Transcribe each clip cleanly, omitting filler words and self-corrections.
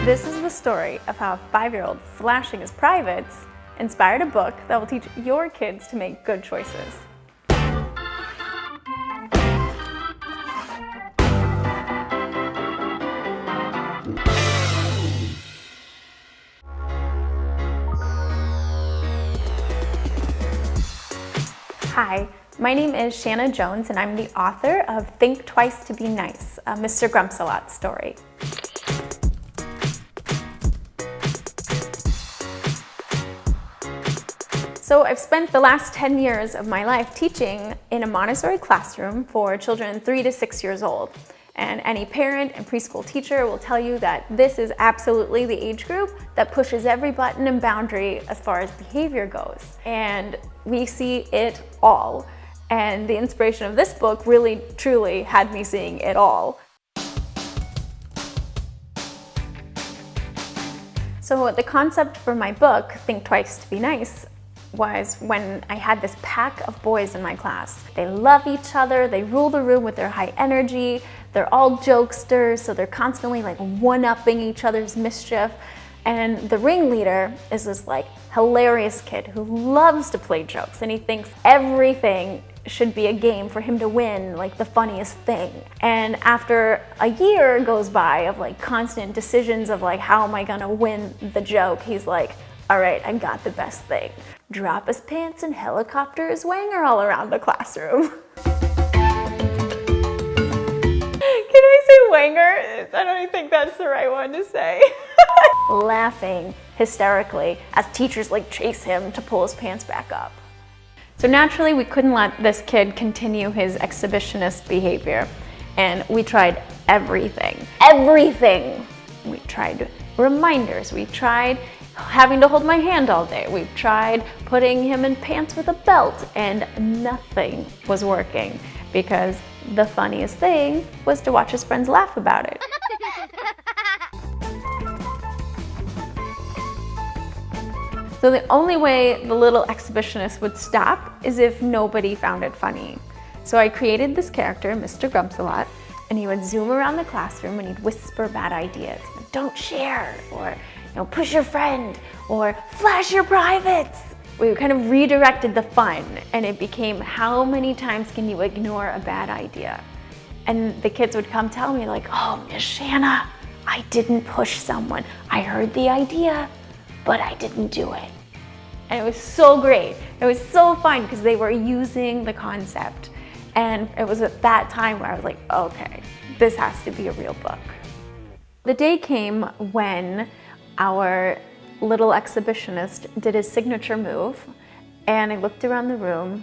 This is the story of how a 5-year-old flashing his privates inspired a book that will teach your kids to make good choices. Hi, my name is Shanna Jones and I'm the author of Think Twice to Be Nice, a Mr. Grumpsalot story. So I've spent the last 10 years of my life teaching in a Montessori classroom for children 3 to 6 years old. And any parent and preschool teacher will tell you that this is absolutely the age group that pushes every button and boundary as far as behavior goes. And we see it all. And the inspiration of this book really, truly had me seeing it all. So the concept for my book, Think Twice to Be Nice, was when I had this pack of boys in my class. They love each other, they rule the room with their high energy, they're all jokesters, so they're constantly like one-upping each other's mischief. And the ringleader is this like hilarious kid who loves to play jokes, and he thinks everything should be a game for him to win, like the funniest thing. And after a year goes by of like constant decisions of like, how am I gonna win the joke? He's like, all right, I got the best thing. Drop his pants and helicopter his wanger all around the classroom. Can I say wanger? I don't even think that's the right one to say. Laughing hysterically as teachers like chase him to pull his pants back up. So naturally, we couldn't let this kid continue his exhibitionist behavior. And we tried everything. Everything! We tried reminders, we tried having to hold my hand all day. We've tried putting him in pants with a belt, and nothing was working because the funniest thing was to watch his friends laugh about it. So the only way the little exhibitionist would stop is if nobody found it funny. So I created this character, Mr. Grumpsalot, and he would zoom around the classroom and he'd whisper bad ideas. Don't share, or push your friend, or flash your privates. We kind of redirected the fun, and it became, how many times can you ignore a bad idea? And the kids would come tell me like, oh, Miss Shanna, I didn't push someone. I heard the idea, but I didn't do it. And it was so great. It was so fun because they were using the concept. And it was at that time where I was like, okay, this has to be a real book. The day came when our little exhibitionist did his signature move, and I looked around the room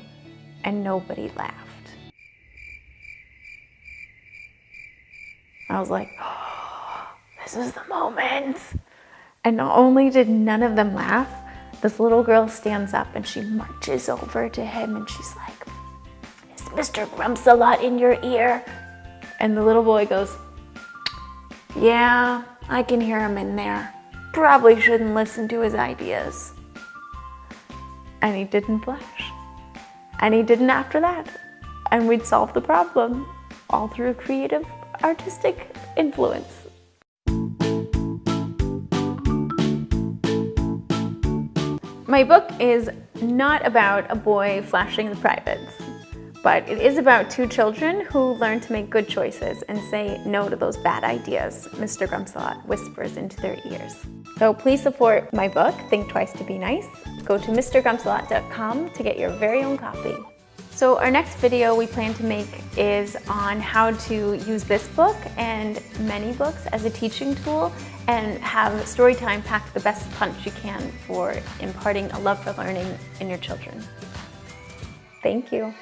and nobody laughed. I was like, oh, this is the moment. And not only did none of them laugh, this little girl stands up and she marches over to him and she's like, is Mr. Grumpsalot in your ear? And the little boy goes, yeah, I can hear him in there. Probably shouldn't listen to his ideas. And he didn't blush. And he didn't after that. And we'd solve the problem, all through creative, artistic influence. My book is not about a boy flashing the privates, but it is about 2 children who learn to make good choices and say no to those bad ideas Mr. Grumpsalot whispers into their ears. So please support my book, Think Twice to Be Nice. Go to mrgrumpsalot.com to get your very own copy. So our next video we plan to make is on how to use this book and many books as a teaching tool and have Storytime pack the best punch you can for imparting a love for learning in your children. Thank you.